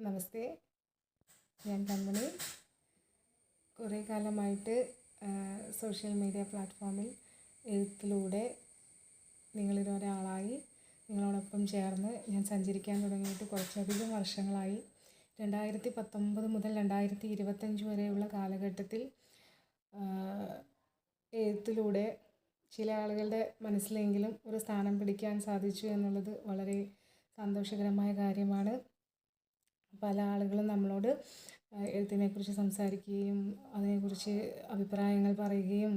നമസ്തേ, ഞാൻ കൺമണി. കുറേ കാലമായിട്ട് സോഷ്യൽ മീഡിയ പ്ലാറ്റ്ഫോമിൽ എഴുത്തിലൂടെ നിങ്ങളിലൊരാളായി നിങ്ങളോടൊപ്പം ചേർന്ന് ഞാൻ സഞ്ചരിക്കാൻ തുടങ്ങിയിട്ട് കുറച്ചധികം വർഷങ്ങളായി. 2019 മുതൽ 2025 വരെയുള്ള കാലഘട്ടത്തിൽ എഴുത്തിലൂടെ ചില ആളുകളുടെ മനസ്സിലെങ്കിലും ഒരു സ്ഥാനം പിടിക്കാൻ സാധിച്ചു എന്നുള്ളത് വളരെ സന്തോഷകരമായ കാര്യമാണ്. പല ആളുകളും നമ്മളോട് എഴുത്തിനെക്കുറിച്ച് സംസാരിക്കുകയും അതിനെക്കുറിച്ച് അഭിപ്രായങ്ങൾ പറയുകയും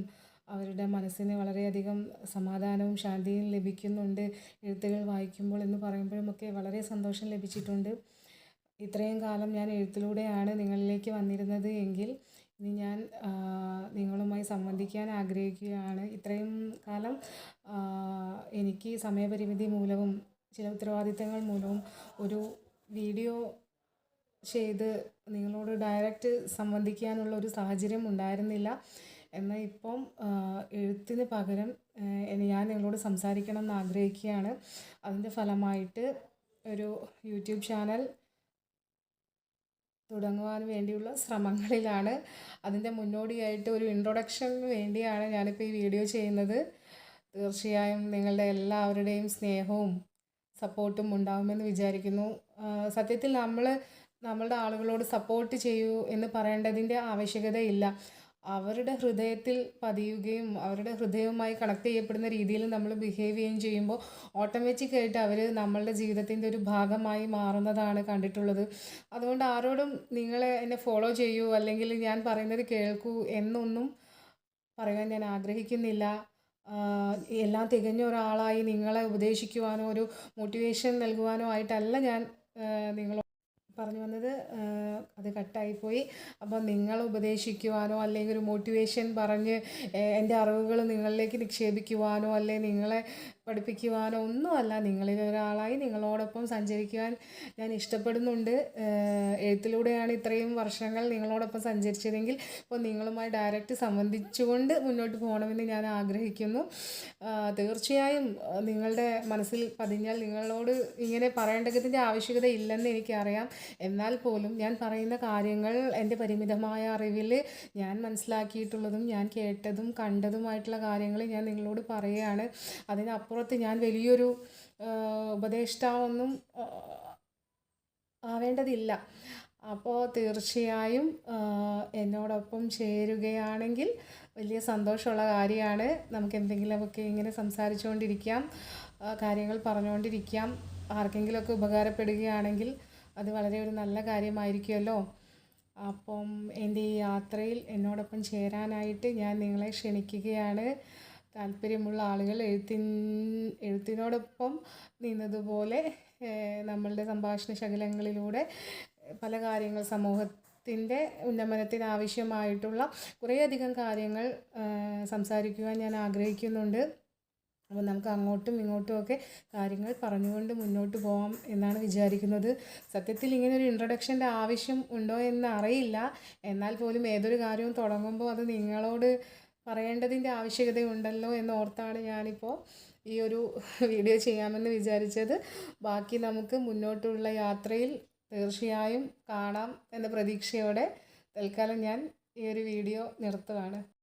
അവരുടെ മനസ്സിന് വളരെയധികം സമാധാനവും ശാന്തിയും ലഭിക്കുന്നുണ്ട് എഴുത്തുകൾ വായിക്കുമ്പോൾ എന്ന് പറയുമ്പോഴുമൊക്കെ വളരെ സന്തോഷം ലഭിച്ചിട്ടുണ്ട്. ഇത്രയും കാലം ഞാൻ എഴുത്തിലൂടെയാണ് നിങ്ങളിലേക്ക് വന്നിരുന്നത് എങ്കിൽ ഇനി ഞാൻ നിങ്ങളുമായി സംവദിക്കാൻ ആഗ്രഹിക്കുകയാണ്. ഇത്രയും കാലം എനിക്ക് സമയപരിമിതി മൂലവും ചില ഉത്തരവാദിത്തങ്ങൾ മൂലവും ഒരു വീഡിയോ ചെയ്ത് നിങ്ങളോട് ഡയറക്റ്റ് സംവദിക്കാനുള്ള ഒരു സാഹചര്യം ഉണ്ടായിരുന്നില്ല. എന്നാൽ ഇപ്പം എഴുത്തിന് പകരം ഞാൻ നിങ്ങളോട് സംസാരിക്കണം എന്ന് ആഗ്രഹിക്കുകയാണ്. അതിൻ്റെ ഫലമായിട്ട് ഒരു യൂട്യൂബ് ചാനൽ തുടങ്ങുവാൻ വേണ്ടിയുള്ള ശ്രമങ്ങളിലാണ്. അതിൻ്റെ മുന്നോടിയായിട്ട് ഒരു ഇൻട്രൊഡക്ഷന് വേണ്ടിയാണ് ഞാനിപ്പോൾ ഈ വീഡിയോ ചെയ്യുന്നത്. തീർച്ചയായും നിങ്ങളുടെ എല്ലാവരുടെയും സ്നേഹവും സപ്പോർട്ടും ഉണ്ടാകുമെന്ന് വിചാരിക്കുന്നു. സത്യത്തിൽ നമ്മളുടെ ആളുകളോട് സപ്പോർട്ട് ചെയ്യൂ എന്ന് പറയേണ്ടതിൻ്റെ ആവശ്യകതയില്ല. അവരുടെ ഹൃദയത്തിൽ പതിയുകയും അവരുടെ ഹൃദയവുമായി കണക്ട് ചെയ്യപ്പെടുന്ന രീതിയിൽ നമ്മൾ ബിഹേവ് ചെയ്യുകയും ചെയ്യുമ്പോൾ ഓട്ടോമാറ്റിക്കായിട്ട് അവർ നമ്മളുടെ ജീവിതത്തിൻ്റെ ഒരു ഭാഗമായി മാറുന്നതാണ് കണ്ടിട്ടുള്ളത്. അതുകൊണ്ട് ആരോടും എന്നെ ഫോളോ ചെയ്യൂ അല്ലെങ്കിൽ ഞാൻ പറയുന്നത് കേൾക്കൂ എന്നൊന്നും പറയാൻ ഞാൻ ആഗ്രഹിക്കുന്നില്ല. എല്ലാം തികഞ്ഞ ഒരാളായി നിങ്ങളെ ഉപദേശിക്കുവാനോ ഒരു മോട്ടിവേഷൻ നൽകുവാനോ ആയിട്ടല്ല ഞാൻ നിങ്ങളോട് പറഞ്ഞു വന്നത്. അത് കട്ടായിപ്പോയി. അപ്പോൾ നിങ്ങൾ ഉപദേശിക്കുവാനോ അല്ലെങ്കിൽ ഒരു മോട്ടിവേഷൻ പറഞ്ഞ് എൻ്റെ അറിവുകൾ നിങ്ങളിലേക്ക് നിക്ഷേപിക്കുവാനോ അല്ലെങ്കിൽ നിങ്ങളെ പഠിപ്പിക്കുവാനോ ഒന്നുമല്ല. നിങ്ങളിൽ ഒരാളായി നിങ്ങളോടൊപ്പം സഞ്ചരിക്കുവാൻ ഞാൻ ഇഷ്ടപ്പെടുന്നുണ്ട്. എഴുത്തിലൂടെയാണ് ഇത്രയും വർഷങ്ങൾ നിങ്ങളോടൊപ്പം സഞ്ചരിച്ചതെങ്കിൽ ഇപ്പോൾ നിങ്ങളുമായി ഡയറക്റ്റ് സംബന്ധിച്ചുകൊണ്ട് മുന്നോട്ട് പോകണമെന്ന് ഞാൻ ആഗ്രഹിക്കുന്നു. തീർച്ചയായും നിങ്ങളുടെ മനസ്സിൽ പതിഞ്ഞാൽ നിങ്ങളോട് ഇങ്ങനെ പറയേണ്ടതിൻ്റെ ആവശ്യകത ഇല്ലെന്ന് എനിക്കറിയാം. എന്നാൽ പോലും ഞാൻ പറയുന്ന കാര്യങ്ങൾ എൻ്റെ പരിമിതമായ അറിവിൽ ഞാൻ മനസ്സിലാക്കിയിട്ടുള്ളതും ഞാൻ കേട്ടതും കണ്ടതുമായിട്ടുള്ള കാര്യങ്ങൾ ഞാൻ നിങ്ങളോട് പറയുകയാണ്. അതിനപ്പുറത്ത് ഞാൻ വലിയൊരു ഉപദേഷ്ടാവൊന്നും ആവേണ്ടതില്ല. അപ്പോൾ തീർച്ചയായും എന്നോടൊപ്പം ചേരുകയാണെങ്കിൽ വലിയ സന്തോഷമുള്ള കാര്യമാണ്. നമുക്ക് എന്തെങ്കിലുമൊക്കെ ഇങ്ങനെ സംസാരിച്ചുകൊണ്ടിരിക്കാം, കാര്യങ്ങൾ പറഞ്ഞുകൊണ്ടിരിക്കാം. ആർക്കെങ്കിലുമൊക്കെ ഉപകാരപ്പെടുകയാണെങ്കിൽ അത് വളരെ ഒരു നല്ല കാര്യമായിരിക്കുമല്ലോ. അപ്പം എൻ്റെ ഈ യാത്രയിൽ എന്നോടൊപ്പം ചേരാനായിട്ട് ഞാൻ നിങ്ങളെ ക്ഷണിക്കുകയാണ്. താല്പര്യമുള്ള ആളുകൾ എഴുത്തിനോടൊപ്പം നിന്നതുപോലെ നമ്മളുടെ സംഭാഷണ ശകലങ്ങളിലൂടെ പല കാര്യങ്ങൾ സമൂഹത്തിൻ്റെ ഉന്നമനത്തിന് ആവശ്യമായിട്ടുള്ള കുറേയധികം കാര്യങ്ങൾ സംസാരിക്കുവാൻ ഞാൻ ആഗ്രഹിക്കുന്നുണ്ട്. അപ്പോൾ നമുക്ക് അങ്ങോട്ടും ഇങ്ങോട്ടുമൊക്കെ കാര്യങ്ങൾ പറഞ്ഞുകൊണ്ട് മുന്നോട്ട് പോകാം എന്നാണ് വിചാരിക്കുന്നത്. സത്യത്തിൽ ഇങ്ങനൊരു ഇൻട്രൊഡക്ഷൻ്റെ ആവശ്യം ഉണ്ടോ എന്ന് അറിയില്ല. എന്നാൽ പോലും ഏതൊരു കാര്യവും തുടങ്ങുമ്പോൾ അത് നിങ്ങളോട് പറയേണ്ടതിൻ്റെ ആവശ്യകതയുണ്ടല്ലോ എന്നോർത്താണ് ഞാനിപ്പോൾ ഈ ഒരു വീഡിയോ ചെയ്യാമെന്ന് വിചാരിച്ചത്. ബാക്കി നമുക്ക് മുന്നോട്ടുള്ള യാത്രയിൽ തീർച്ചയായും കാണാം എന്ന പ്രതീക്ഷയോടെ തൽക്കാലം ഞാൻ ഈ ഒരു വീഡിയോ നിർത്തുകയാണ്.